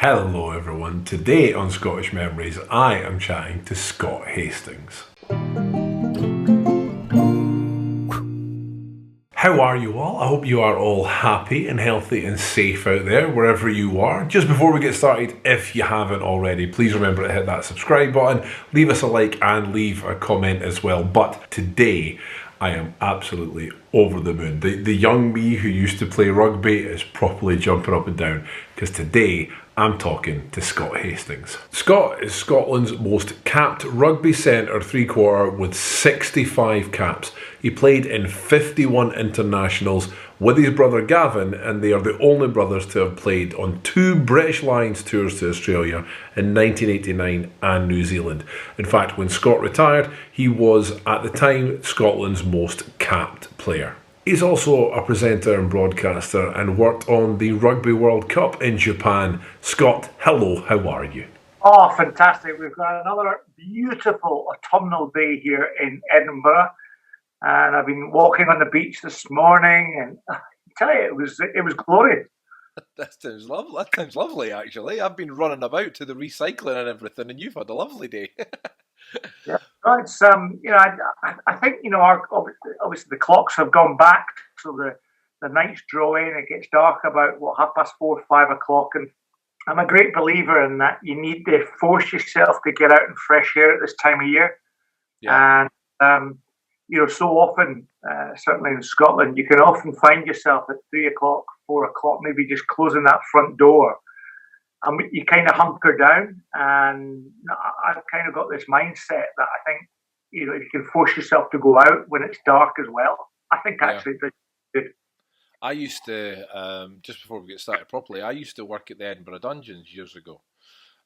Hello everyone, today on Scottish Memories I am chatting to Scott Hastings. How are you all? I hope you are all happy and healthy and safe out there, wherever you are. Just before we get started, if you haven't already, please remember to hit that subscribe button, leave us a like and leave a comment as well. But today, I am absolutely over the moon. The young me who used to play rugby is properly jumping up and down because today I'm talking to Scott Hastings. Scott is Scotland's most capped rugby centre three-quarter with 65 caps. He played in 51 internationals with his brother Gavin, and they are the only brothers to have played on 2 British Lions tours to Australia in 1989 and New Zealand. In fact, when Scott retired, he was at the time Scotland's most capped player. He's also a presenter and broadcaster and worked on the Rugby World Cup in Japan. Scott, hello, how are you? Oh, fantastic. We've got another beautiful autumnal day here in Edinburgh. And I've been walking on the beach this morning, and I tell you, it was glorious. That sounds lovely. That sounds lovely, actually. I've been running about to the recycling and everything, and you've had a lovely day. Yeah, no, it's I think obviously the clocks have gone back, so the nights draw in. It gets dark about 4:30, 5 o'clock, and I'm a great believer in that. You need to force yourself to get out in fresh air at this time of year, Yeah. and so often, certainly in Scotland, you can often find yourself at 3 o'clock, 4 o'clock, maybe just closing that front door. And you kind of hunker down. And I've kind of got this mindset that I think, if you can force yourself to go out when it's dark as well, I think actually it's good. I used to, just before we get started properly, I used to work at the Edinburgh Dungeons years ago.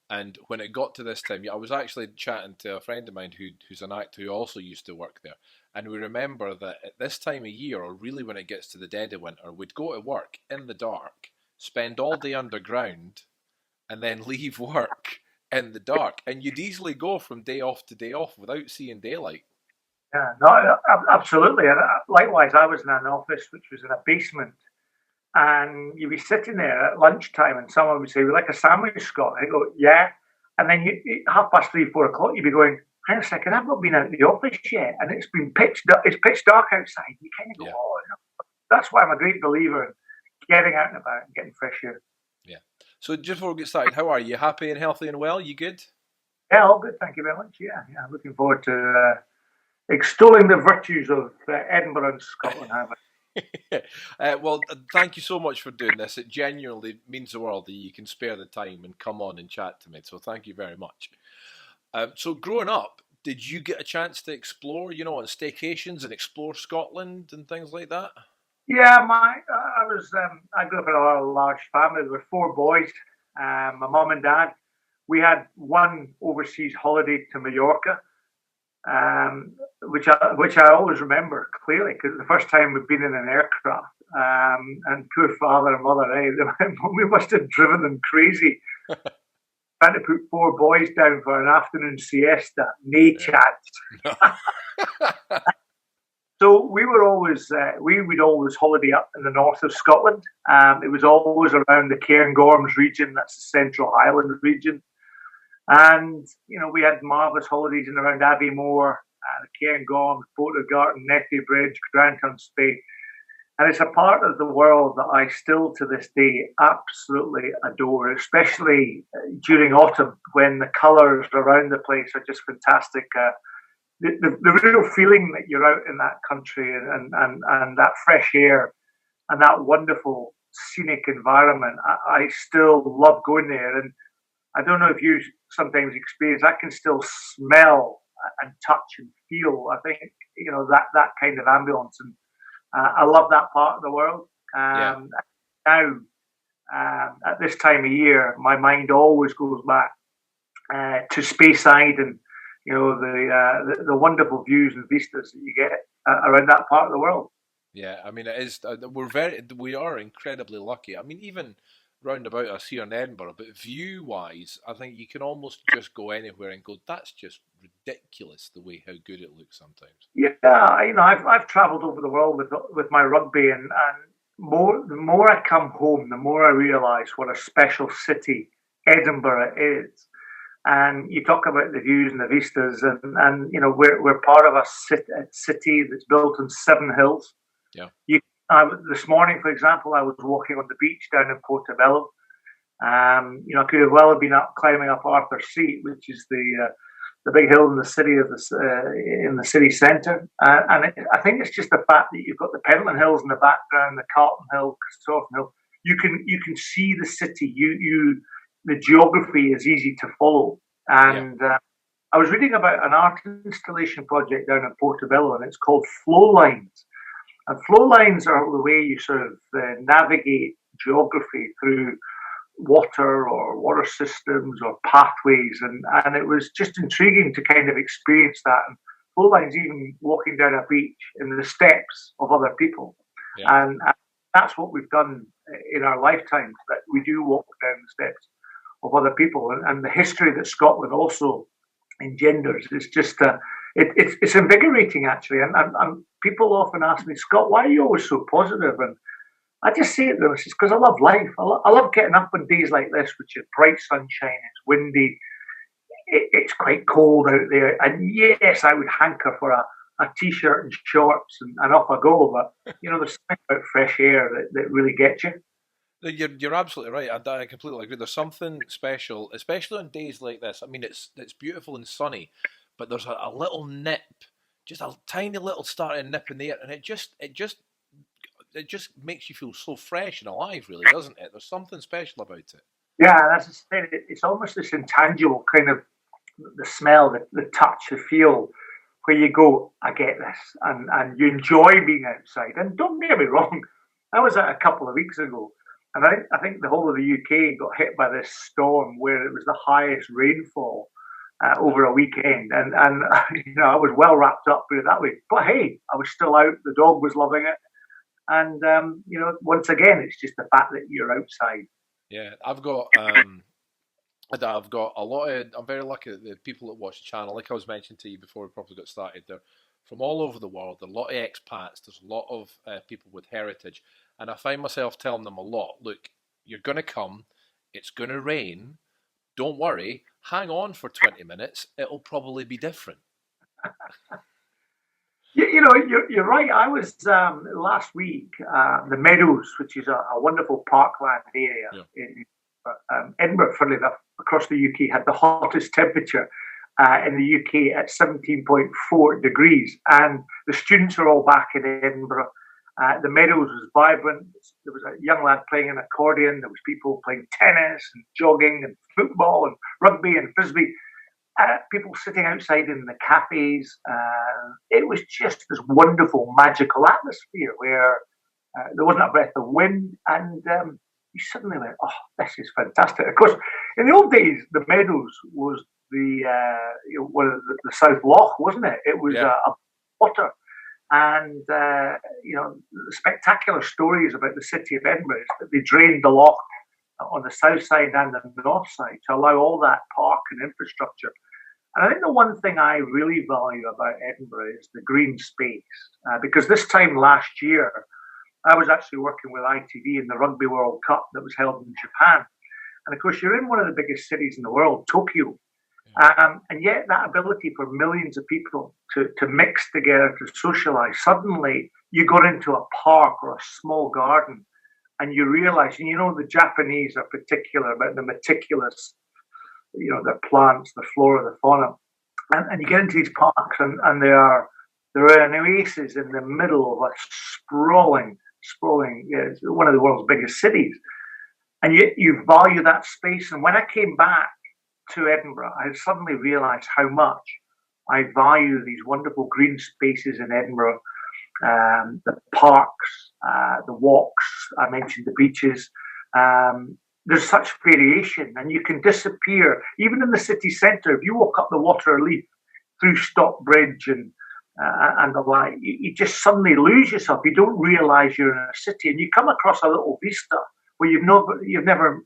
And when it got to this time, I was actually chatting to a friend of mine who's an actor who also used to work there. And we remember that at this time of year, or really when it gets to the dead of winter, we'd go to work in the dark, spend all day underground, and then leave work in the dark. And you'd easily go from day off to day off without seeing daylight. Yeah, no, absolutely. And likewise, I was in an office which was in a basement. And you'd be sitting there at lunchtime, and someone would say, "We like a sandwich, Scott." I go, "Yeah." And then 3:30, 4 o'clock, you'd be going, "Hang on a second, I've not been out of the office yet, and it's been pitch dark outside." You kind of go, Yeah. "Oh, that's why I'm a great believer in getting out and about and getting fresh air." Yeah. So just before we get started, how are you? Happy and healthy and well? You good? Yeah, all good. Thank you very much. Yeah. Looking forward to extolling the virtues of Edinburgh and Scotland. Well, thank you so much for doing this. It genuinely means the world that you can spare the time and come on and chat to me. So thank you very much. So growing up, did you get a chance to explore, on staycations and explore Scotland and things like that? Yeah, I grew up in a large family. There were 4 boys. My mum and dad. We had one overseas holiday to Mallorca, which I always remember clearly because the first time we'd been in an aircraft, and poor father and mother, we must have driven them crazy trying to put 4 boys down for an afternoon siesta. No chance. So we would always holiday up in the north of Scotland. It was always around the Cairngorms region. That's the Central Highland region. And, we had marvellous holidays in around Aviemore, the Cairngorms, Portagarton, Netty Bridge, Grantown-Spey. And it's a part of the world that I still to this day absolutely adore, especially during autumn when the colours around the place are just fantastic. The real feeling that you're out in that country and that fresh air and that wonderful scenic environment, I still love going there. And I don't know if you sometimes experience, I can still smell and touch and feel, I think, that kind of ambience. And I love that part of the world. Now, at this time of year, my mind always goes back to Speyside and the wonderful views and vistas that you get around that part of the world. Yeah, I mean, it is. We are incredibly lucky. I mean, even roundabout us here in Edinburgh, but view-wise, I think you can almost just go anywhere and go, "That's just ridiculous the way how good it looks sometimes." Yeah, I've travelled over the world with my rugby, and the more I come home, the more I realise what a special city Edinburgh is. And you talk about the views and the vistas, and you know we're part of a city that's built on 7 hills. Yeah. This morning, for example, I was walking on the beach down in Portobello. You know, I could have well have been climbing up Arthur's Seat, which is the big hill in the city in the city centre. I think it's just the fact that you've got the Pentland Hills in the background, the Carlton Hill, Christopherson Hill. You can see the city. The geography is easy to follow. And I was reading about an art installation project down in Portobello, and it's called flow lines. And flow lines are the way you sort of navigate geography through water or water systems or pathways. And it was just intriguing to kind of experience that. And flow lines, even walking down a beach in the steps of other people. Yeah. And that's what we've done in our lifetimes, that we do walk down the steps of other people. And the history that Scotland also engenders is just it's invigorating, actually. And people often ask me, Scott, why are you always so positive? And I just say it to them, it's because I love life. I love getting up on days like this, which is bright sunshine, it's windy, it's quite cold out there. And yes, I would hanker for a t-shirt and shorts and off I go. But, you know, there's something about fresh air that really gets you. You're absolutely right. I completely agree. There's something special, especially on days like this. I mean, it's beautiful and sunny, but there's a little nip, just a tiny little starting nip in the air, and it just makes you feel so fresh and alive, really, doesn't it? There's something special about it. Yeah, that's it's almost this intangible kind of the smell, the touch, the feel, where you go, I get this, and you enjoy being outside. And don't get me wrong, I was out a couple of weeks ago. And I think the whole of the UK got hit by this storm where it was the highest rainfall over a weekend. And you know, I was well wrapped up with it that way. But hey, I was still out. The dog was loving it. And, you know, once again, it's just the fact that you're outside. Yeah, I've got a lot of, I'm very lucky that the people that watch the channel, like I was mentioning to you before we probably got started, they're from all over the world. There are a lot of expats. There's a lot of people with heritage. And I find myself telling them a lot, look, you're going to come, it's going to rain, don't worry, hang on for 20 minutes, it'll probably be different. You know, you're right. I was last week, the Meadows, which is a wonderful parkland area in Edinburgh, funnily enough, across the UK, had the hottest temperature in the UK at 17.4 degrees. And the students are all back in Edinburgh. The Meadows was vibrant. There was a young lad playing an accordion. There was people playing tennis and jogging and football and rugby and frisbee. People sitting outside in the cafes. It was just this wonderful, magical atmosphere where there wasn't a breath of wind, and you suddenly went, "Oh, this is fantastic!" Of course, in the old days, the Meadows was one of the South Loch, wasn't it? It was a water, and you know, spectacular stories about the city of Edinburgh is that they drained the loch on the south side and the north side to allow all that park and infrastructure. And I think the one thing I really value about Edinburgh is the green space, because this time last year, I was actually working with ITV in the Rugby World Cup that was held in Japan. And of course, you're in one of the biggest cities in the world, Tokyo. And yet that ability for millions of people to mix together, to socialize, suddenly you got into a park or a small garden, and you realize, and you know, the Japanese are particular about the meticulous, you know, their plants, the flora, the fauna. And you get into these parks, and there are an oasis in the middle of a sprawling, it's one of the world's biggest cities. And yet you value that space. And when I came back to Edinburgh, I suddenly realized how much I value these wonderful green spaces in Edinburgh, the parks, the walks, I mentioned the beaches. There's such variation, and you can disappear. Even in the city centre, if you walk up the Waterloo through Stockbridge and the like, you just suddenly lose yourself. You don't realise you're in a city, and you come across a little vista where you've never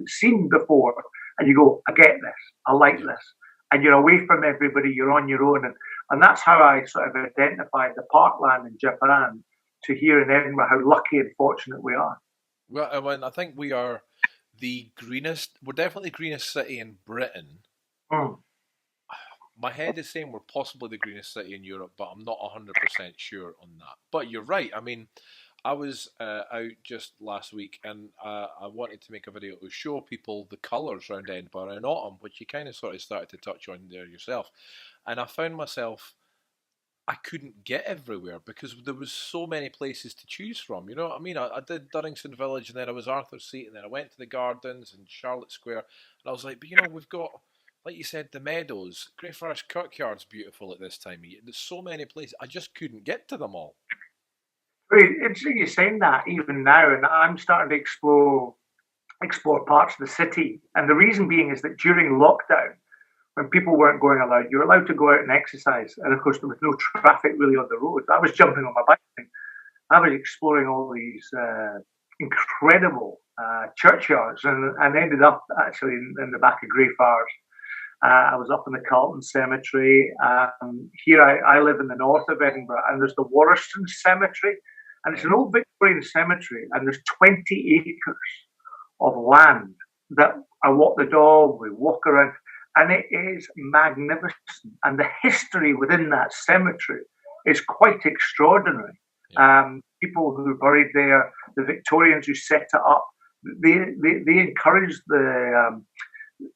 seen before, and you go, I get this, I like this. And you're away from everybody, you're on your own. And that's how I sort of identified the parkland in Japan to here in Edinburgh, how lucky and fortunate we are. Well, I think we are the greenest, we're definitely the greenest city in Britain. Mm. My head is saying we're possibly the greenest city in Europe, but I'm not 100% sure on that. But you're right. I mean, I was out just last week, and I wanted to make a video to show people the colours around Edinburgh in autumn, which you kind of sort of started to touch on there yourself. And I found myself, I couldn't get everywhere because there was so many places to choose from. You know what I mean? I did Duddingston Village, and then I was Arthur's Seat, and then I went to the Gardens and Charlotte Square, and I was like, but you know, we've got, like you said, the Meadows, Greyfriars Kirkyard's beautiful at this time of year. There's so many places, I just couldn't get to them all. Interesting you're saying that even now, and I'm starting to explore parts of the city. And the reason being is that during lockdown, when people weren't going allowed, you were allowed to go out and exercise. And of course, there was no traffic really on the roads. I was jumping on my bike. I was exploring all these incredible churchyards and ended up actually in the back of Greyfriars. I was up in the Carlton Cemetery. Here I live in the north of Edinburgh, and there's the Warriston Cemetery. And it's an old Victorian cemetery, and there's 20 acres of land that I walk the dog, we walk around, and it is magnificent. And the history within that cemetery is quite extraordinary. Yeah. People who are buried there, the Victorians who set it up, they encouraged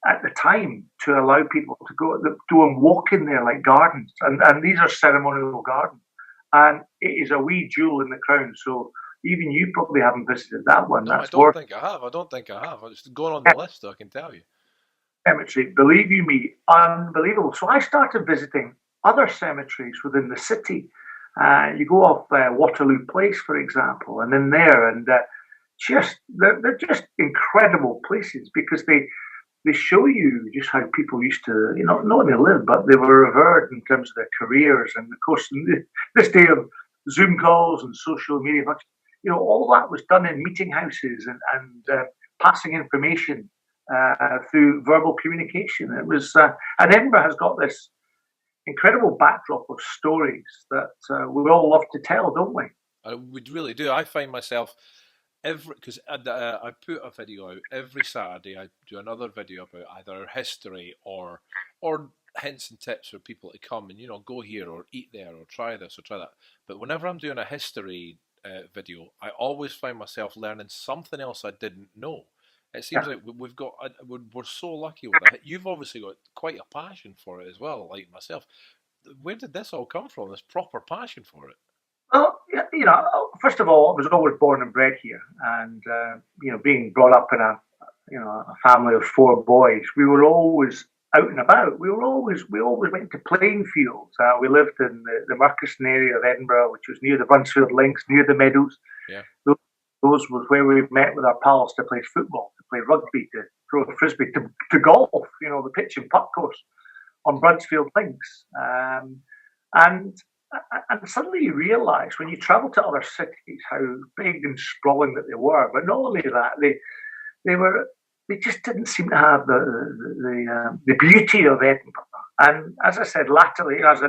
at the time to allow people to go and walk in there like gardens, and these are ceremonial gardens. And it is a wee jewel in the crown. So even you probably haven't visited that one. No, I don't think I have. It's going on the list, I can tell you. Cemetery, believe you me, unbelievable. So I started visiting other cemeteries within the city. You go off Waterloo Place, for example, and in there, and they're just incredible places because they show you just how people used to, not only live, but they were revered in terms of their careers. And of course, in this day of Zoom calls and social media, all that was done in meeting houses and passing information through verbal communication. It was, and Edinburgh has got this incredible backdrop of stories that we all love to tell, don't we? We really do. I find myself because I put a video out every Saturday. I do another video about either history or hints and tips for people to come and go here or eat there or try this or try that. But whenever I'm doing a history video, I always find myself learning something else I didn't know. It seems like we're so lucky with it. You've obviously got quite a passion for it as well, like myself. Where did this all come from? This proper passion for it? Well, first of all, I was always born and bred here, and being brought up in a family of 4 boys, we were always out and about. We always went to playing fields. We lived in the Murchison area of Edinburgh, which was near the Brunsfield Links, near the Meadows. Yeah. Those was where we met with our pals to play football, to play rugby, to throw a frisbee, to golf. The pitch and putt course on Brunsfield Links, and suddenly you realise when you travel to other cities how big and sprawling that they were. But not only that, they just didn't seem to have the beauty of Edinburgh. And as I said, latterly, as a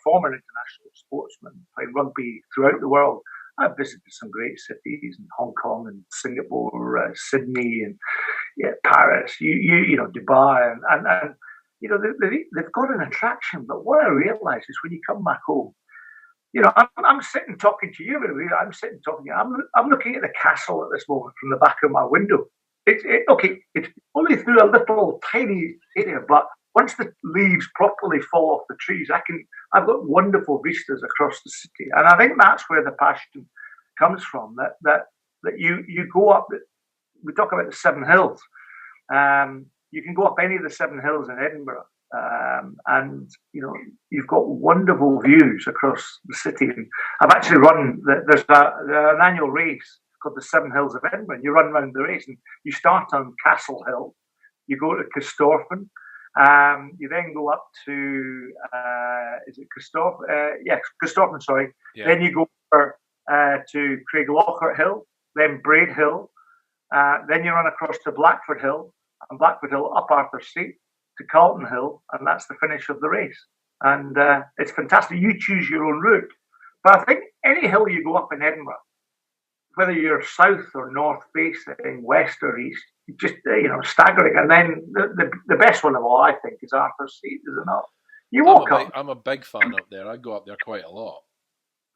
former international sportsman, playing rugby throughout the world, I've visited some great cities in Hong Kong and Singapore, Sydney, and Paris. Dubai, and they've got an attraction. But what I realise is when you come back home, I'm sitting talking to you. I'm sitting talking to you. I'm looking at the castle at this moment from the back of my window. It's only through a little tiny area, but once the leaves properly fall off the trees, I've got wonderful vistas across the city, and I think that's where the passion comes from. That you go up. We talk about the 7 hills. You can go up any of the 7 hills in Edinburgh, and you've got wonderful views across the city. And I've actually run. There's an annual race called the 7 Hills of Edinburgh. And you run around the race, and you start on Castle Hill, you go to Corstorphine, you then go up to is it Corstorphine? Corstorphine. Sorry. Yeah. Then you go over to Craiglockhart Hill, then Braid Hill, then you run across to Blackford Hill, and Blackford Hill up Arthur's Seat to Carlton Hill, and that's the finish of the race. And it's fantastic. You choose your own route, but I think any hill you go up in Edinburgh, whether you're south or north facing, west or east, just staggering. And then the best one of all, I think, is Arthur's Seat, is it not? You walk up. I'm a big fan up there. I go up there quite a lot.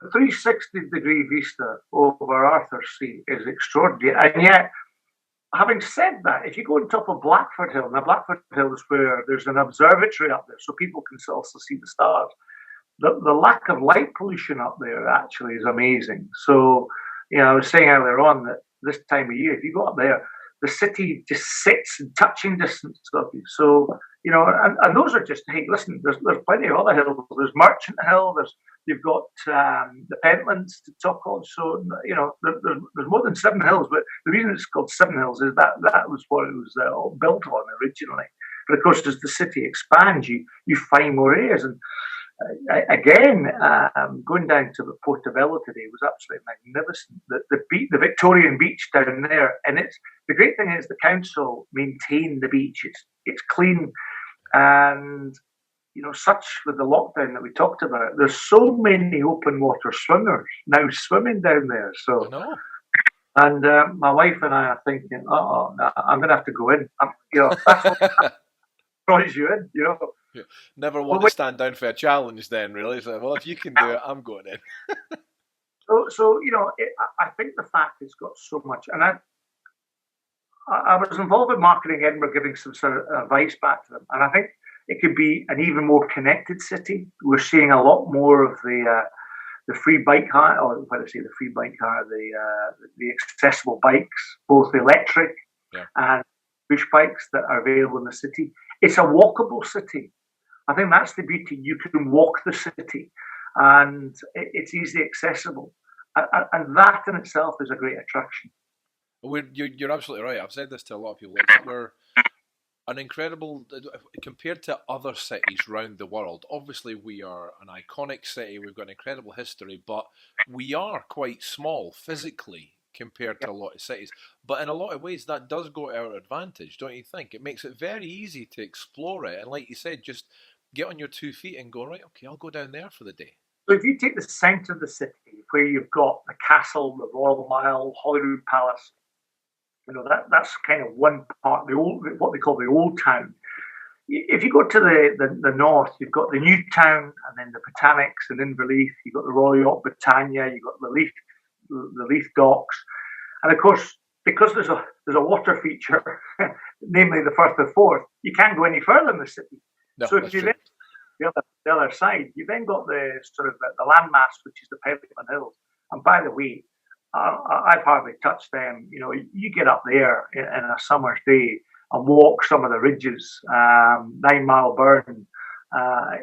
A 360-degree vista over Arthur's Seat is extraordinary, and yet, having said that, if you go on top of Blackford Hill, now Blackford Hill is where there's an observatory up there, so people can also see the stars. The lack of light pollution up there actually is amazing. So, I was saying earlier on that this time of year, if you go up there, the city just sits in touching distance of you. So, and those are just, hey, listen, there's plenty of other hills. There's Merchant Hill, you've got the Pentlands to talk on. So, there's more than 7 hills, but the reason it's called 7 hills is that was what it was built on originally. But of course, as the city expands, you find more areas. And again, going down to the Portobello today was absolutely magnificent. The Victorian beach down there, and the great thing is the council maintain the beach. It's clean, and such with the lockdown that we talked about. There's so many open water swimmers now swimming down there. So, and my wife and I are thinking, I'm going to have to go in. That's what draws you in. Yeah. Never want to stand down for a challenge then, really. So, well, if you can do it, I'm going in. So I think the fact it's got so much, and I was involved in marketing Edinburgh, giving some sort of advice back to them, and I think it could be an even more connected city. We're seeing a lot more of the free bike hire, or when I say the free bike hire, the accessible bikes, both electric and push bikes that are available in the city. It's a walkable city. I think that's the beauty. You can walk the city, and it's easily accessible, and that in itself is a great attraction. You're absolutely right. I've said this to a lot of people. We're an incredible, compared to other cities around the world. Obviously, we are an iconic city. We've got an incredible history, but we are quite small physically compared to a lot of cities. But in a lot of ways, that does go to our advantage, don't you think? It makes it very easy to explore it. And like you said, just get on your 2 feet and go, right, okay, I'll go down there for the day. So if you take the centre of the city, where you've got the castle, the Royal Mile, Holyrood Palace, that's kind of one part, what they call the old town. If you go to the north, you've got the new town, and then the Botanics and Inverleith. You've got the Royal Yacht Britannia. You've got the Leith Docks, and of course, because there's a water feature, namely the Firth of Forth, you can't go any further in the city. No, so if you then the other side, you've then got the sort of the landmass, which is the Pentland Hills. And by the way, I've hardly touched them. You get up there in a summer's day and walk some of the ridges, 9 Mile Burn,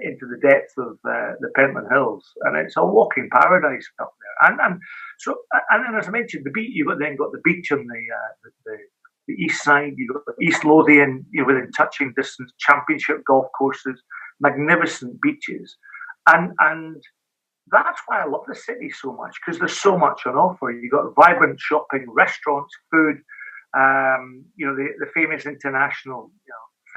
into the depth of the Pentland Hills, and it's a walking paradise up there. And then, as I mentioned, the beach. You've then got the beach on the east side. You've got East Lothian, within touching distance, championship golf courses, magnificent beaches, and that's why I love the city so much, because there's so much on offer. You've got vibrant shopping, restaurants, food, the famous international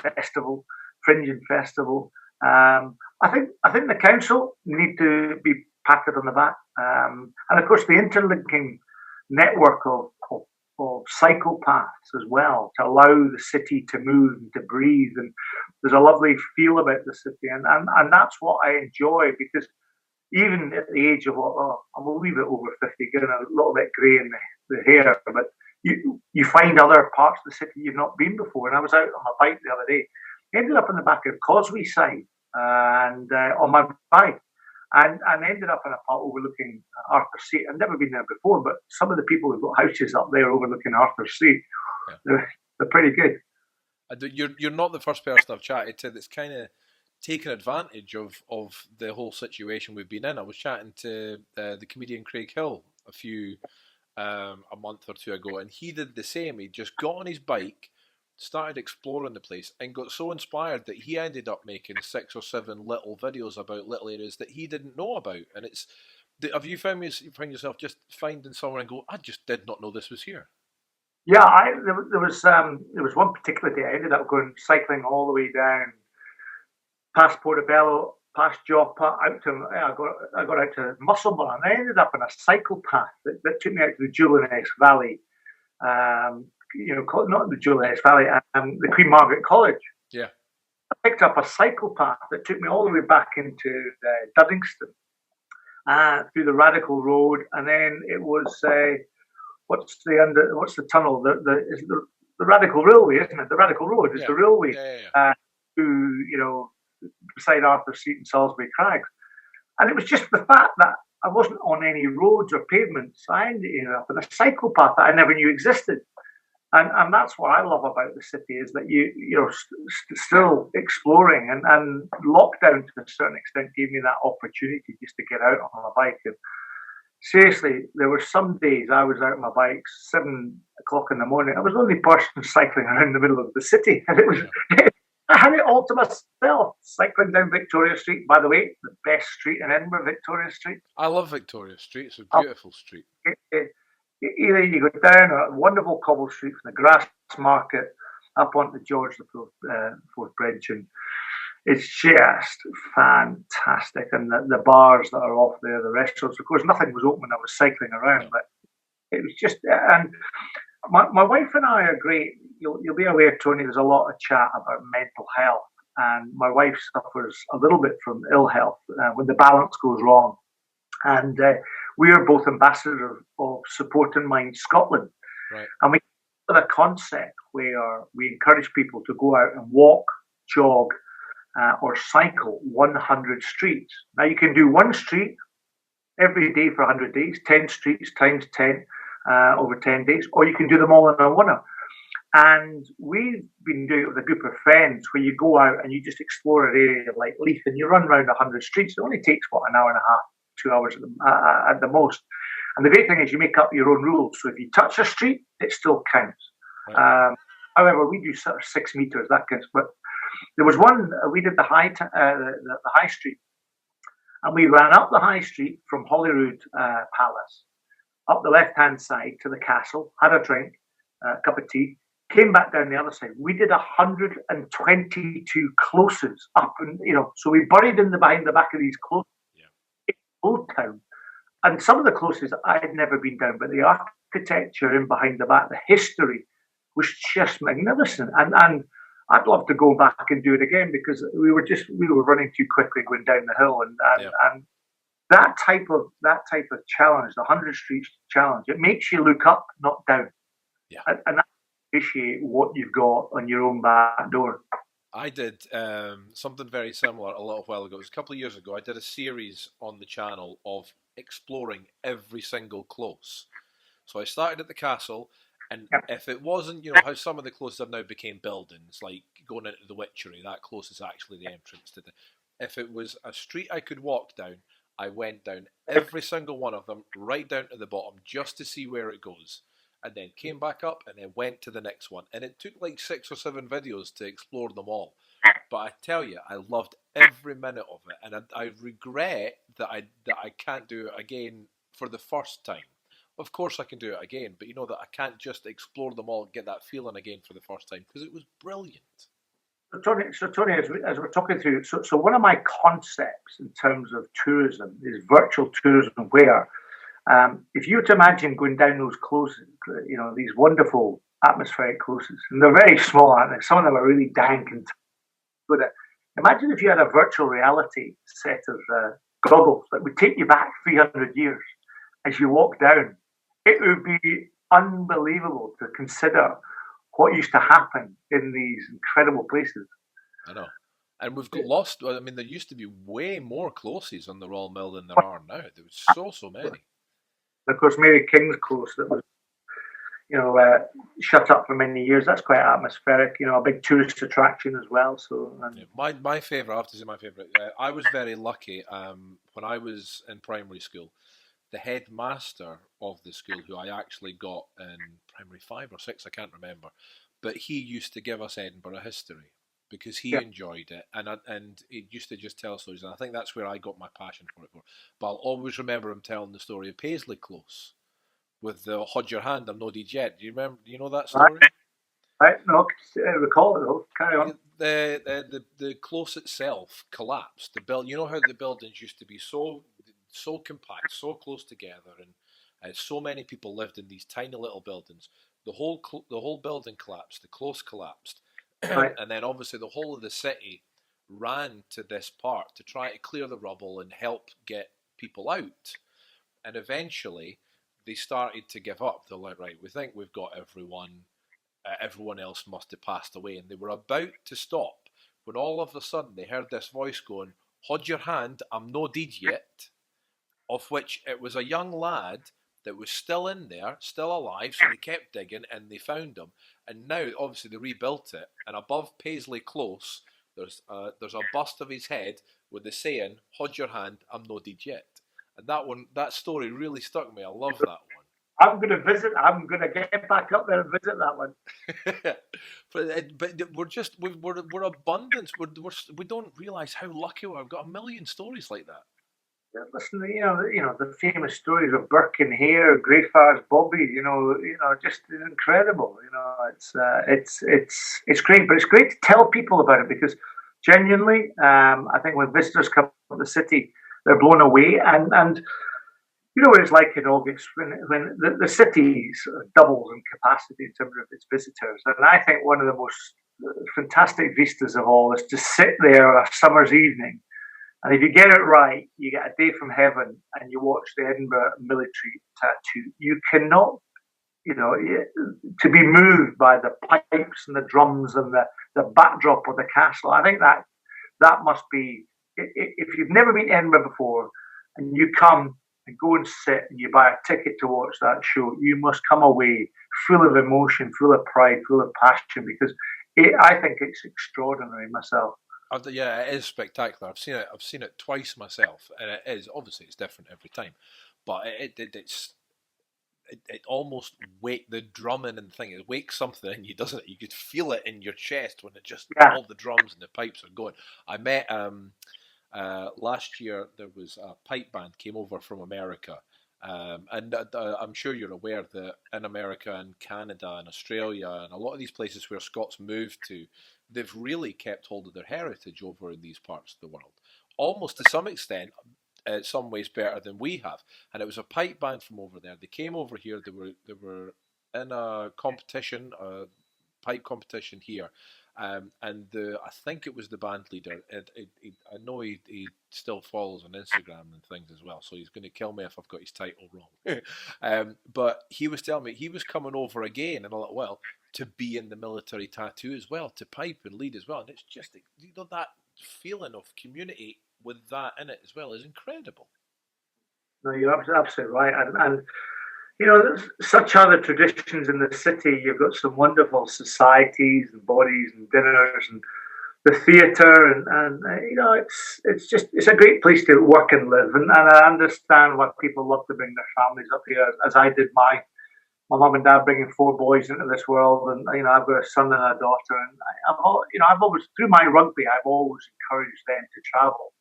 festival, Fringeon Festival. I think the council need to be patted on the back, and of course the interlinking network of cycle paths as well, to allow the city to move and to breathe. And there's a lovely feel about the city, and that's what I enjoy, because even at the age of, I'm a wee bit over 50, getting a little bit grey in the hair, but you find other parts of the city you've not been before. And I was out on my bike the other day, ended up on the back of Causeway side, and on my bike, and ended up in a part overlooking Arthur's Seat. I'd never been there before, but some of the people who've got houses up there overlooking Arthur's Seat, they're pretty good. You're not the first person I've chatted to that's kind of taken advantage of the whole situation we've been in. I was chatting to the comedian Craig Hill a month or two ago, and he did the same. He just got on his bike, started exploring the place, and got so inspired that he ended up making 6 or 7 little videos about little areas that he didn't know about. And have you found yourself just finding somewhere and go, I just did not know this was here? Yeah, there was one particular day I ended up going cycling all the way down past Portobello, past Joppa, I got out to Musselburgh, and I ended up on a cycle path that took me out to the Julian Valley. Not the Julian Valley, the Queen Margaret College. Yeah. I picked up a cycle path that took me all the way back into Duddingston, through the Radical Road, and then it was what's the tunnel? The Radical Railway, isn't it? The Radical Road is the railway to beside Arthur Street and Salisbury Crags, and it was just the fact that I wasn't on any roads or pavements. I ended up on a cycle path that I never knew existed. And that's what I love about the city, is that you're still exploring, and lockdown to a certain extent gave me that opportunity just to get out on my bike. And seriously, there were some days I was out on my bike 7 o'clock in the morning. I was the only person cycling around the middle of the city, and it was I had it all to myself, cycling down Victoria Street. By the way, the best street in Edinburgh, Victoria Street. I love Victoria Street. It's a beautiful street. Either you go down a wonderful cobble street from the Grass Market up onto George IV Bridge, and it's just fantastic. And the bars that are off there, the restaurants, of course, nothing was open when I was cycling around, but it was just. And my wife and I are great. You'll be aware, Tony, there's a lot of chat about mental health, and my wife suffers a little bit from ill health when the balance goes wrong. And we are both ambassadors of Support in Mind Scotland. Right. And we have a concept where we encourage people to go out and walk, jog, or cycle 100 streets. Now, you can do one street every day for 100 days, 10 streets times 10 over 10 days, or you can do them all in a one-off. And we've been doing it with a group of friends where you go out and you just explore an area like Leith and you run around 100 streets. It only takes, an hour and a half, 2 hours at the most. And the great thing is you make up your own rules. So if you touch a street, it still counts. Right. However, we do sort of 6 meters, that counts. But there was one, we did the high street. And we ran up the high street from Holyrood Palace, up the left-hand side to the castle, had a drink, a cup of tea, came back down the other side. We did 122 closes up, and so we buried behind the back of these closes. Old Town, and some of the closes I had never been down, but the architecture in behind the back, the history was just magnificent, and I'd love to go back and do it again, because we were running too quickly going down the hill, and that type of challenge, the 100 Streets challenge, it makes you look up, not down, and appreciate what you've got on your own back door. I did something very similar a little while ago. It was a couple of years ago. I did a series on the channel of exploring every single close. So I started at the castle, and if it wasn't, how some of the closes have now became buildings, like going into the Witchery, that close is actually the entrance to the. If it was a street I could walk down, I went down every single one of them, right down to the bottom, just to see where it goes. And then came back up and then went to the next one. And it took like 6 or 7 videos to explore them all. But I tell you, I loved every minute of it. And I regret that I can't do it again for the first time. Of course I can do it again, but that I can't just explore them all and get that feeling again for the first time, because it was brilliant. So Tony, as we're talking through, so one of my concepts in terms of tourism is virtual tourism, where if you were to imagine going down those closes, these wonderful atmospheric closes, and they're very small, aren't they? Some of them are really dank and but imagine if you had a virtual reality set of goggles that would take you back 300 years as you walk down. It would be unbelievable to consider what used to happen in these incredible places. I know. And we've got lost. I mean, there used to be way more closes on the Royal Mill than there are now. There was so many. Of course, Mary King's Close that was, shut up for many years. That's quite atmospheric. A big tourist attraction as well. So, my favourite. I have to say my favourite. I was very lucky when I was in primary school. The headmaster of the school, who I actually got in primary 5 or 6, I can't remember, but he used to give us Edinburgh history because he enjoyed it, and he used to just tell stories, and I think that's where I got my passion for it. But I'll always remember him telling the story of Paisley Close with the "Hold your hand, I'm no deed yet." Do you remember? Do you know that story? Right? No, recall it though. Carry on. The close itself collapsed. The build, you know how the buildings used to be so compact, so close together, and so many people lived in these tiny little buildings. The whole building collapsed. The close collapsed, Right. and then obviously the whole of the city ran to this part to try to clear the rubble and help get people out. And eventually, they started to give up. They're like, right, we think we've got everyone. Everyone else must have passed away, and they were about to stop when all of a sudden they heard this voice going, "Hold your hand, I'm no dead yet." Of which it was a young lad that was still in there, still alive, so they kept digging and they found him. And now, obviously, they rebuilt it, and above Paisley Close, there's a bust of his head with the saying, "Hold your hand, I'm no dead yet." And that story really stuck me. I love that one. I'm going to visit. I'm going to get back up there and visit that one. but we're abundance. We don't realise how lucky we are. We've got a million stories like that. Yeah, listen, the famous stories of Burke and Hare, Greyfriars Bobby. Just incredible. It's great, but it's great to tell people about it because genuinely, I think when visitors come to the city, they're blown away, and you know what it's like in August when the city doubles in capacity in terms of its visitors. And I think one of the most fantastic vistas of all is to sit there on a summer's evening. And if you get it right, you get a day from heaven and you watch the Edinburgh military tattoo. You cannot, to be moved by the pipes and the drums and the backdrop of the castle. I think that must be, if you've never been to Edinburgh before and you come and go and sit and you buy a ticket to watch that show, you must come away full of emotion, full of pride, full of passion, because I think it's extraordinary myself. Yeah, it is spectacular. I've seen it twice myself, and it is obviously it's different every time, but it almost the drumming and thing. It wakes something in you, doesn't it? You could feel it in your chest when it just all the drums and the pipes are going. I met last year there was a pipe band came over from America, and I'm sure you're aware that in America and Canada and Australia and a lot of these places where Scots moved to, they've really kept hold of their heritage over in these parts of the world, almost to some extent, some ways better than we have. And it was a pipe band from over there. They came over here. They were in a competition, a pipe competition here. And I think it was the band leader. I know he still follows on Instagram and things as well, so he's going to kill me if I've got his title wrong. But he was telling me he was coming over again in a little while to be in the military tattoo as well, to pipe and lead as well. And it's just, that feeling of community with that in it as well is incredible. No, you're absolutely right. And there's such other traditions in the city. You've got some wonderful societies and bodies and dinners and the theatre, and it's a great place to work and live. And I understand why people love to bring their families up here, as I did my mum and dad bringing 4 boys into this world, and I've got a son and a daughter, and I've always, through my rugby, I've always encouraged them to travel.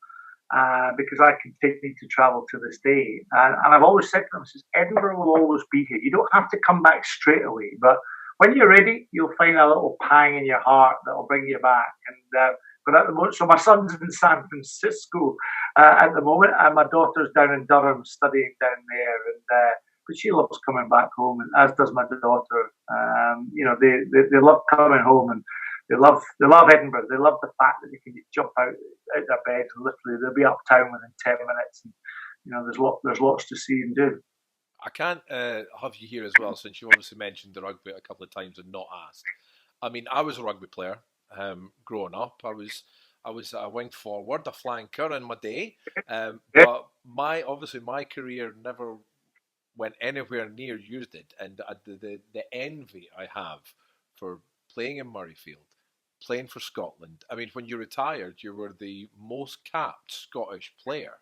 Because I continue to travel to this day. And I've always said to them, Edinburgh will always be here. You don't have to come back straight away. But when you're ready, you'll find a little pang in your heart that will bring you back. And but at the moment, so my son's in San Francisco at the moment, and my daughter's down in Durham studying down there. And but she loves coming back home, and as does my daughter. They love coming home, and they love Edinburgh. They love the fact that they can jump out their beds and literally they'll be uptown within 10 minutes. And there's lots to see and do. I can't have you here as well, since you obviously mentioned the rugby a couple of times and not asked. I mean, I was a rugby player growing up. I was a wing forward, a flanker in my day, but my career never went anywhere near you did, and the envy I have for playing in Murrayfield, playing for Scotland. I mean, when you retired, you were the most capped Scottish player.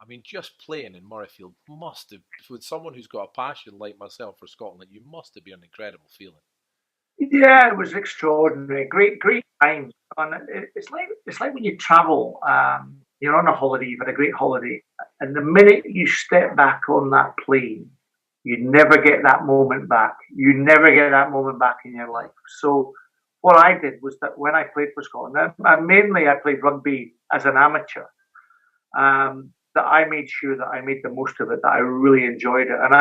I mean, just playing in Murrayfield must have, with someone who's got a passion like myself for Scotland, you must have been an incredible feeling. Yeah, it was extraordinary. Great times. And it's like when you travel, you're on a holiday, you've had a great holiday, and the minute you step back on that plane, You never get that moment back. You never get that moment back in your life. So what I did was that when I played for Scotland, mainly I played rugby as an amateur, that I made sure that I made the most of it, that I really enjoyed it. And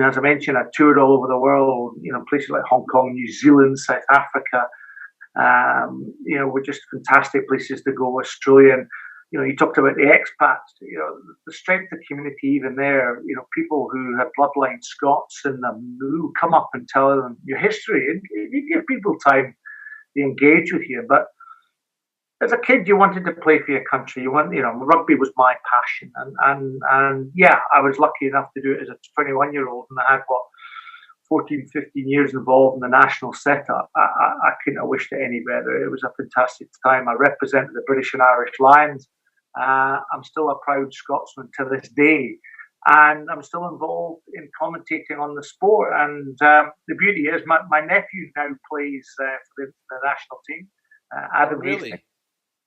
as I mentioned, I toured all over the world, places like Hong Kong, New Zealand, South Africa, were just fantastic places to go. Australia, and you talked about the expats. The strength of community even there. People who have bloodline Scots in them who come up and tell them your history, and you give people time to engage with you. But as a kid, you wanted to play for your country. Rugby was my passion, and yeah, I was lucky enough to do it as a 21-year-old, and I had 14, 15 years involved in the national setup. I couldn't have wished it any better. It was a fantastic time. I represented the British and Irish Lions. I'm still a proud Scotsman to this day, and I'm still involved in commentating on the sport. And the beauty is, my nephew now plays for the national team. Adam Really? Hastings.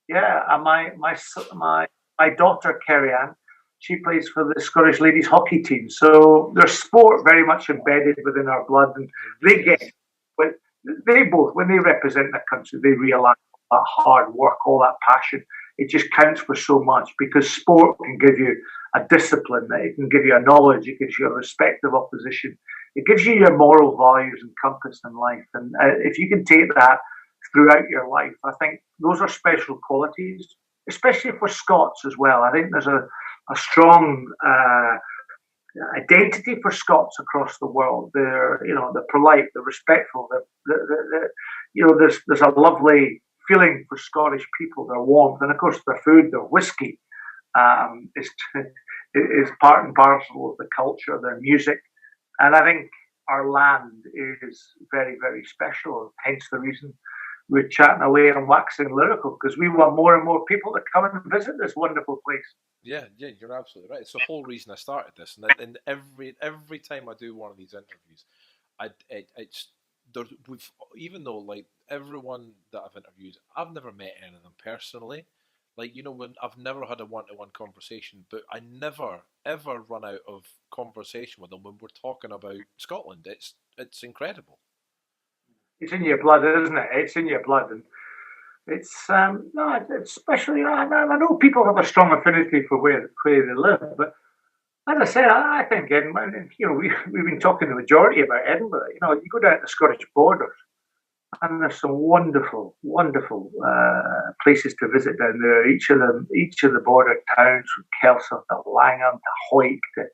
Yeah, and my daughter Kerry Ann, she plays for the Scottish ladies hockey team. So there's sport very much embedded within our blood, and they both, when they represent their country, they realise that hard work, all that passion, it just counts for so much, because sport can give you a discipline, it can give you a knowledge, it gives you a respect of opposition, it gives you your moral values and compass in life. And if you can take that throughout your life, I think those are special qualities, especially for Scots as well. I think there's a strong identity for Scots across the world. They're polite, they're respectful. There's a lovely feeling for Scottish people. Their warmth, and of course their food, their whiskey, is part and parcel of the culture. Their music, and I think our land is very, very special. Hence the reason we're chatting away and waxing lyrical, because we want more and more people to come and visit this wonderful place. Yeah, you're absolutely right. It's the whole reason I started this, and every time I do one of these interviews, even though like everyone that I've interviewed, I've never met any of them personally. When I've never had a one-to-one conversation, but I never ever run out of conversation with them when we're talking about Scotland. It's incredible. It's in your blood, isn't it? It's in your blood, and it's especially. I know people have a strong affinity for where they live, but as I said, I think Edinburgh. We've been talking the majority about Edinburgh. You go down to the Scottish borders, and there's some wonderful, wonderful places to visit down there. Each of the border towns, from Kelso to Langham to Hawick to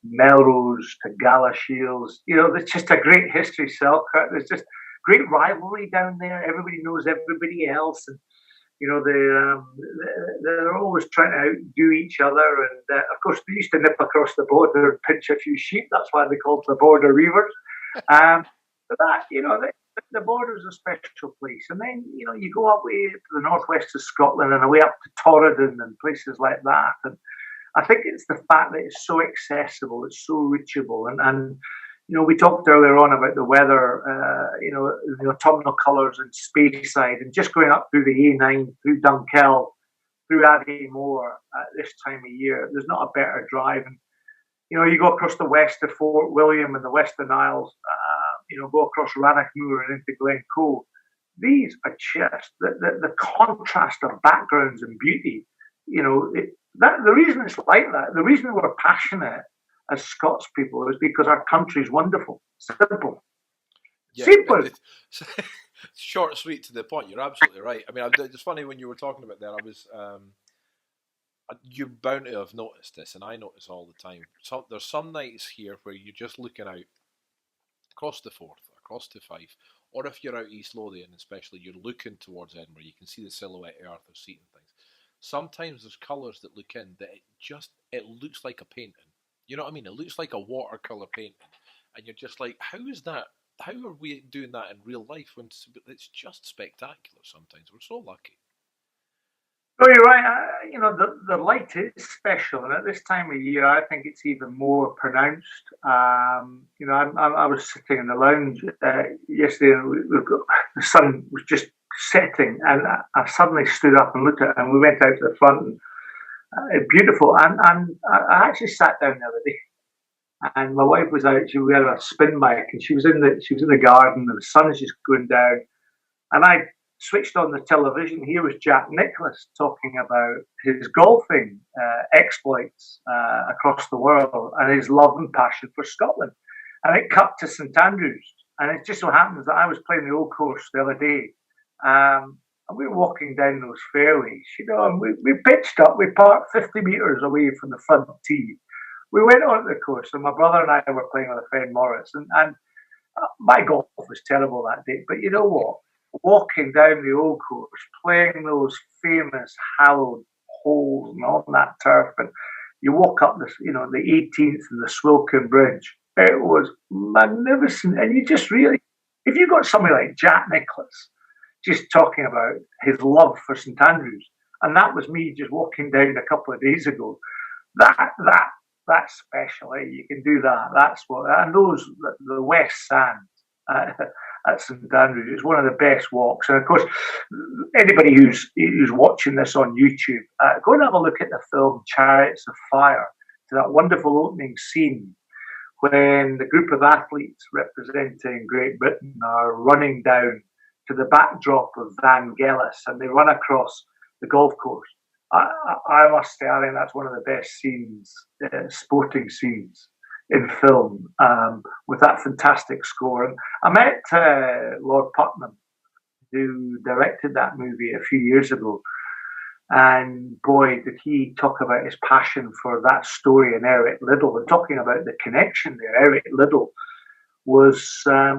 Melrose to Galashiels. There's just a great history. Selkirk. There's just great rivalry down there. Everybody knows everybody else, and they're always trying to outdo each other. And of course, they used to nip across the border and pinch a few sheep. That's why they called the border reivers. But that, the border is a special place. And then you go up way to the northwest of Scotland and away up to Torridon and places like that. And I think it's the fact that it's so accessible, it's so reachable, and we talked earlier on about the weather, the autumnal colours and Speyside, and just going up through the A9, through Dunkeld, through Aviemore at this time of year. There's not a better drive. And, you go across the west to Fort William and the Western Isles, go across Rannochmoor and into Glencoe. These are just the contrast of backgrounds and beauty. The reason it's like that, the reason we're passionate as Scots people is because our country is wonderful, simple. Yeah, simple. Short, sweet, to the point. You're absolutely right. I mean, it's funny when you were talking about there. I was, you're bound to have noticed this, and I notice all the time. There's some nights here where you're just looking out across the Forth, across the Fife, or if you're out East Lothian, especially, you're looking towards Edinburgh. You can see the silhouette of Arthur Seat and things. Sometimes there's colours that look in that it looks like a painting. You know what I mean? It looks like a watercolour painting. And you're just like, how is that? How are we doing that in real life when it's just spectacular sometimes? We're so lucky. No, you're right. The light is special. And at this time of year, I think it's even more pronounced. I was sitting in the lounge yesterday, and the sun was just setting. And I suddenly stood up and looked at it, and we went out to the front. And, beautiful. And I actually sat down the other day And my wife was out. We had a spin bike, and she was in the garden, and the sun is just going down. And I switched on the television. Here was Jack Nicklaus talking about his golfing exploits across the world and his love and passion for Scotland. And it cut to St Andrews. And it just so happens that I was playing the old course the other day. And we were walking down those fairways, and we pitched up. We parked 50 metres away from the front tee. We went onto the course, and my brother and I were playing with a friend Morris. And my golf was terrible that day. But you know what? Walking down the old course, playing those famous hallowed holes and on that turf, and you walk up this, the 18th and the Swilcan Bridge. It was magnificent, and you just really, if you got somebody like Jack Nicklaus just talking about his love for St Andrews, and that was me just walking down a couple of days ago. That's special. Eh? You can do that. That's what, and the West Sand. At St Andrews, it's one of the best walks. And of course, anybody who's watching this on YouTube, go and have a look at the film Chariots of Fire, to that wonderful opening scene when the group of athletes representing Great Britain are running down to the backdrop of Vangelis, and they run across the golf course. I must say, I think that's one of the best scenes, sporting scenes in film, with that fantastic score. And I met Lord Putnam, who directed that movie a few years ago. And boy, did he talk about his passion for that story and Eric Liddell. And talking about the connection there, Eric Liddell was a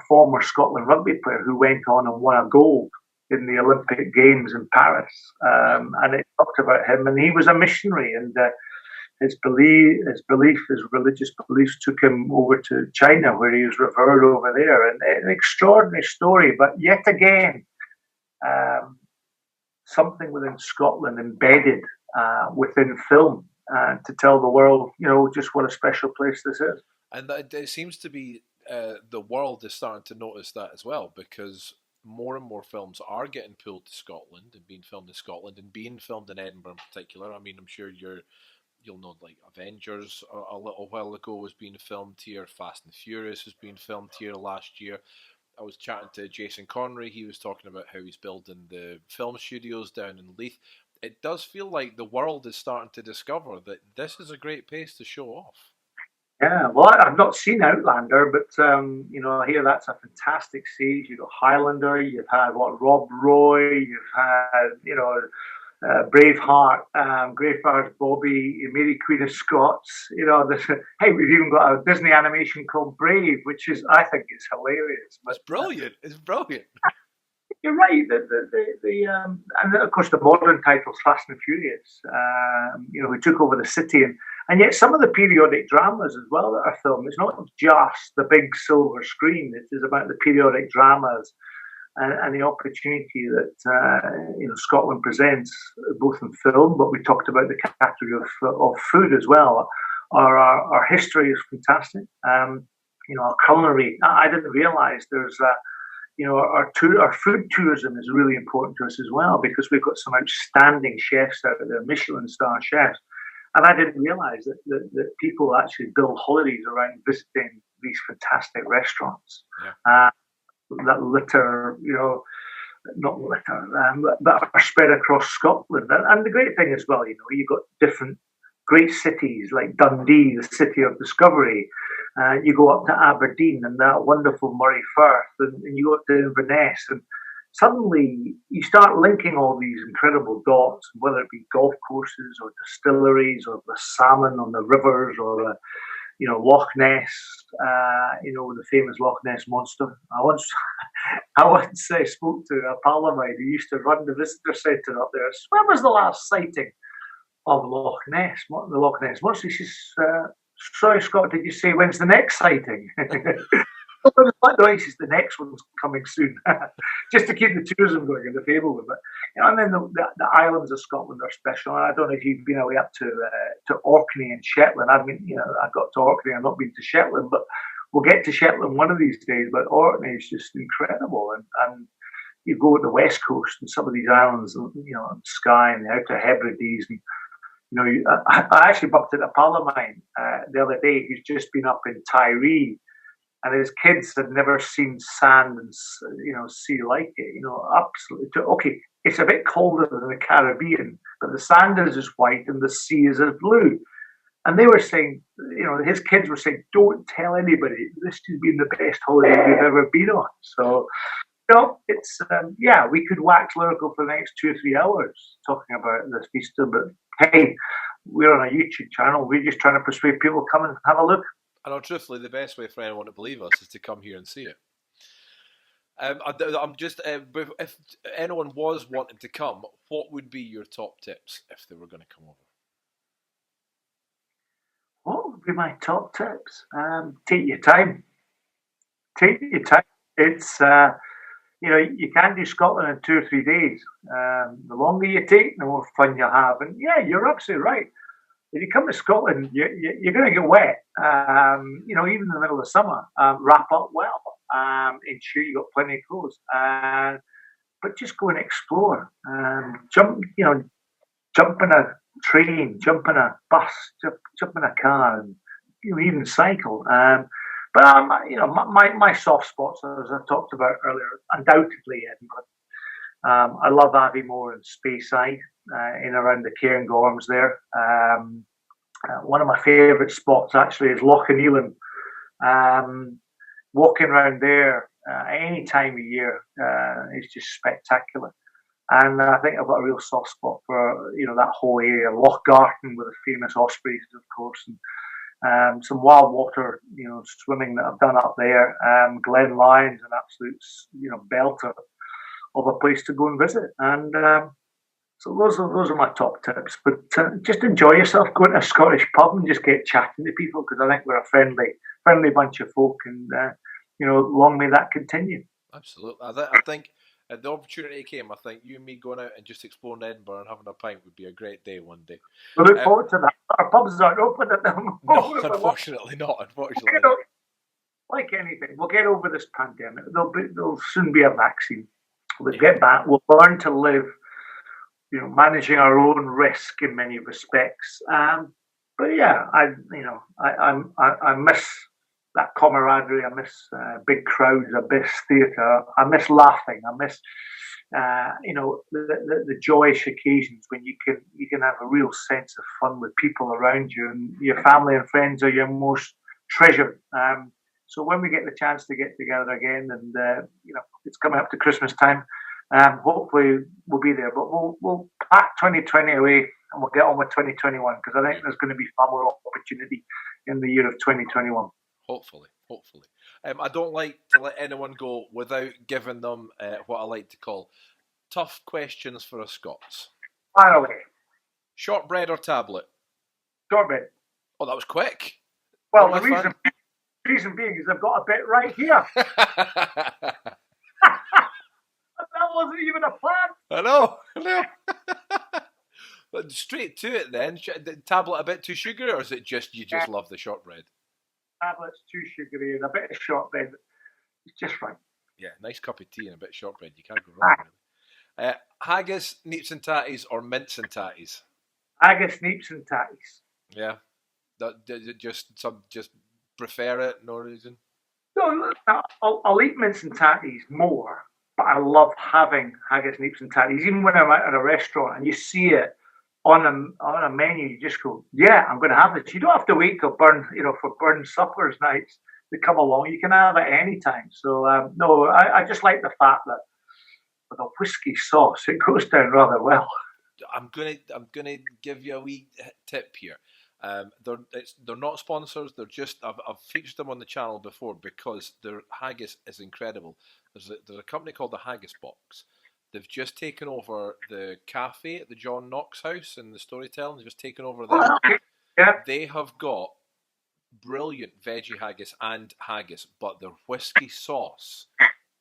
former Scotland rugby player who went on and won a gold in the Olympic Games in Paris. And it talked about him, and he was a missionary, and his religious beliefs took him over to China, where he was revered over there. And an extraordinary story, but yet again, something within Scotland embedded within film to tell the world, just what a special place this is. And it seems to be the world is starting to notice that as well, because more and more films are getting pulled to Scotland and being filmed in Scotland and being filmed in Edinburgh in particular. I mean, I'm sure you'll know, like Avengers a little while ago was being filmed here. Fast and Furious was being filmed here last year. I was chatting to Jason Connery. He was talking about how he's building the film studios down in Leith. It does feel like the world is starting to discover that this is a great place to show off. Yeah, well, I've not seen Outlander, but I hear that's a fantastic series. You've got Highlander, you've had Rob Roy, you've had Braveheart, Braveheart's Bobby, Mary Queen of Scots. Hey, we've even got a Disney animation called Brave, which I think is hilarious. But, it's brilliant. You're right. And of course the modern titles, Fast and Furious. We took over the city, and yet some of the periodic dramas as well that are filmed. It's not just the big silver screen. It is about the periodic dramas and the opportunity that Scotland presents, both in film, but we talked about the category of food as well. Our history is fantastic. Our culinary. I didn't realise there's our food tourism is really important to us as well, because we've got some outstanding chefs out there, Michelin star chefs. And I didn't realise that people actually build holidays around visiting these fantastic restaurants. Yeah. That litter, not litter, but are spread across Scotland. And the great thing as well, you've got different great cities like Dundee, the city of discovery. You go up to Aberdeen and that wonderful Moray Firth, and you go up to Inverness, and suddenly you start linking all these incredible dots, whether it be golf courses or distilleries or the salmon on the rivers or Loch Ness, the famous Loch Ness monster. I once spoke to a pal of mine who used to run the visitor centre up there. When was the last sighting of Loch Ness? The Loch Ness monster. She says, sorry, Scott, did you say when's the next sighting? No, he says the next one's coming soon, just to keep the tourism going and the fable with it. And then the islands of Scotland are special. I don't know if you've been away up to Orkney and Shetland. I got to Orkney. I've not been to Shetland, but we'll get to Shetland one of these days. But Orkney is just incredible, and you go to the west coast and some of these islands, Skye and the Outer Hebrides, and I actually bumped into a pal of mine the other day who's just been up in Tyree, and his kids had never seen sand and sea like it. Absolutely. Okay, it's a bit colder than the Caribbean, but the sand is as white and the sea is as blue. And they were saying, his kids were saying, don't tell anybody. This has been the best holiday we've ever been on. So, it's, we could wax lyrical for the next 2 or 3 hours talking about this Easter, but hey, we're on a YouTube channel. We're just trying to persuade people to come and have a look. I know, truthfully, the best way for anyone to believe us is to come here and see it. I'm just, if anyone was wanting to come, what would be your top tips if they were going to come over? What would be my top tips? Take your time. Take your time. It's, you can't do Scotland in 2 or 3 days. The longer you take, the more fun you have. And yeah, you're absolutely right. If you come to Scotland, you're going to get wet. Even in the middle of summer, wrap up well. Ensure you got plenty of clothes. But just go and explore. Jump in a train, jump in a bus, jump in a car, and even cycle. But my soft spots, as I talked about earlier, undoubtedly Edinburgh. I love Aviemore and Speyside in around the Cairngorms there. One of my favourite spots actually is Lochanelan. Walking around there any time of year is just spectacular. And I think I've got a real soft spot for that whole area. Lochgarten with the famous ospreys, of course, and some wild water swimming that I've done up there. Glen Lyon's an absolute belter of a place to go and visit. And so those are my top tips. But just enjoy yourself. Go to a Scottish pub and just get chatting to people, because I think we're a friendly bunch of folk, and long may that continue. Absolutely. I think if the opportunity came, I think you and me going out and just exploring Edinburgh and having a pint would be a great day one day. We look forward to that. Our pubs aren't open at the moment. No, unfortunately not. Unfortunately not. Like anything, we'll get over this pandemic. There'll soon be a vaccine. We'll get back. We'll learn to live, managing our own risk in many respects. But yeah, I miss that camaraderie. I miss big crowds. I miss theatre. I miss laughing. I miss the joyous occasions when you can have a real sense of fun with people around you, and your family and friends are your most treasured. So when we get the chance to get together again, and it's coming up to Christmas time, hopefully we'll be there. But we'll pack 2020 away and we'll get on with 2021, because I think there's going to be far more opportunity in the year of 2021. Hopefully. I don't like to let anyone go without giving them what I like to call tough questions for us Scots. Fire away. Shortbread or tablet? Shortbread. Oh, that was quick. Well, the reason being is I've got a bit right here. That wasn't even a plan. I know. But straight to it then. The tablet a bit too sugary, or is it just you just love the shortbread? Tablet's too sugary and a bit of shortbread. It's just right. Yeah, nice cup of tea and a bit of shortbread. You can't go wrong, really. Haggis, neeps and tatties, or mince and tatties? Haggis, neeps and tatties. Yeah. Just prefer it, no reason? No, I'll eat mince and tatties more, but I love having haggis, neeps and tatties. Even when I'm out at a restaurant and you see it on a menu, you just go, yeah, I'm going to have this. You don't have to wait till for burn suppers nights to come along. You can have it any time. So no, I just like the fact that with a whiskey sauce, it goes down rather well. I'm gonna give you a wee tip here. They're not sponsors. They're just I've featured them on the channel before because their haggis is incredible. There's a company called the Haggis Box. They've just taken over the cafe at the John Knox house in the Storytelling. They've just taken over there. Yeah. They have got brilliant veggie haggis and haggis, but their whiskey sauce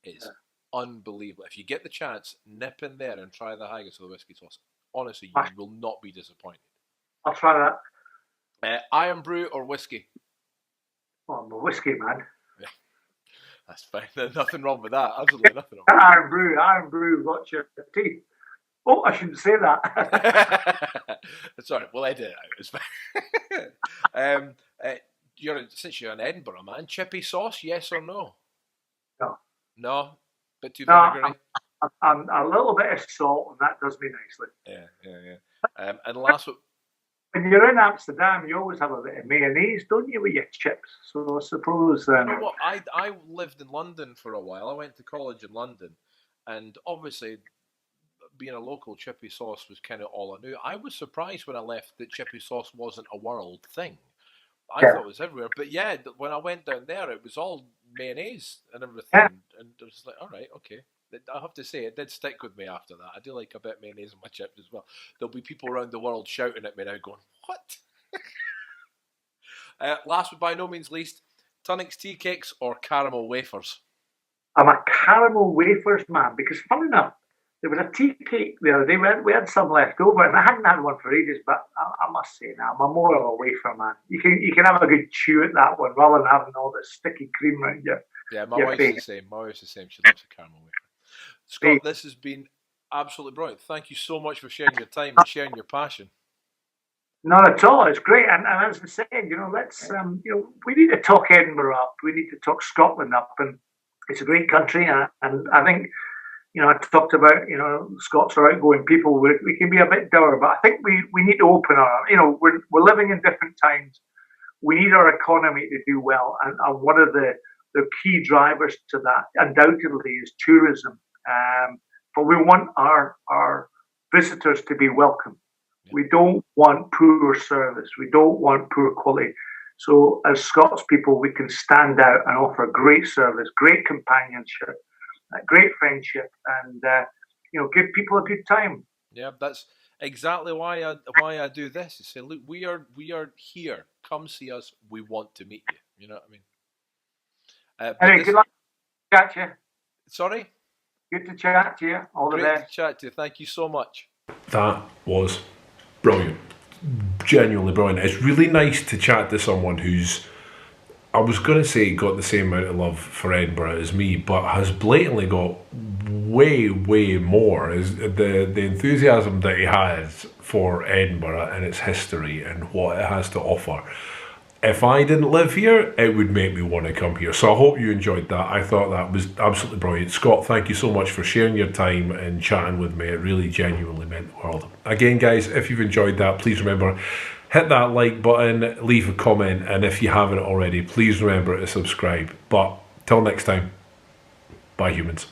is unbelievable. If you get the chance, nip in there and try the haggis with the whiskey sauce. Honestly, you will not be disappointed. I'll try that. Iron brew or whiskey? Oh, I'm a whiskey man. Yeah, that's fine. There's nothing wrong with that. Absolutely nothing wrong. Iron brew, got your teeth. Oh, I shouldn't say that. Sorry, we'll edit it out. It's fine. uh, since you're in Edinburgh, man, chippy sauce, yes or no? No. No? Bit too No, vinegary? I'm a little bit of salt, and that does me nicely. Yeah. And last one. When you're in Amsterdam, you always have a bit of mayonnaise, don't you, with your chips? So I suppose. You know what? I lived in London for a while. I went to college in London, and obviously, being a local, chippy sauce was kind of all I knew. I was surprised when I left that chippy sauce wasn't a world thing. I thought it was everywhere, but yeah, when I went down there, it was all mayonnaise and everything, and I was like, all right, okay. I have to say, it did stick with me after that. I do like a bit of mayonnaise in my chips as well. There'll be people around the world shouting at me now, going, "What?" Last but by no means least, Tunnock's tea cakes or caramel wafers? I'm a caramel wafers man because, fun enough, there was a tea cake the other day. We had some left over, and I hadn't had one for ages. But I must say now, I'm more of a wafer man. You can have a good chew at that one rather than having all this sticky cream around you. Yeah, my wife's the same. My wife's the same. She loves a caramel wafer. Scott, this has been absolutely brilliant. Thank you so much for sharing your time and sharing your passion. Not at all. It's great. And as I said, let's we need to talk Edinburgh up. We need to talk Scotland up, and it's a great country. And I think, I talked about, Scots are outgoing people. We can be a bit dour, but I think we need to open our. We're living in different times. We need our economy to do well, and one of the key drivers to that undoubtedly is tourism. But we want our visitors to be welcome. Yeah. We don't want poor service. We don't want poor quality. So as Scots people, we can stand out and offer great service, great companionship, great friendship, and give people a good time. Yeah, that's exactly why I do this. To say, look, we are here. Come see us. We want to meet you. You know what I mean? Anyway, good luck. Chat to you. Sorry? Good to chat to you. All the best. Great to chat to you. Thank you so much. That was brilliant. Genuinely brilliant. It's really nice to chat to someone who's, I was going to say, got the same amount of love for Edinburgh as me, but has blatantly got way, way more. Is the enthusiasm that he has for Edinburgh and its history and what it has to offer. If I didn't live here, it would make me want to come here. So I hope you enjoyed that. I thought that was absolutely brilliant. Scott, thank you so much for sharing your time and chatting with me. It really genuinely meant the world. Again, guys, if you've enjoyed that, please remember, hit that like button, leave a comment, and if you haven't already, please remember to subscribe. But till next time, bye humans.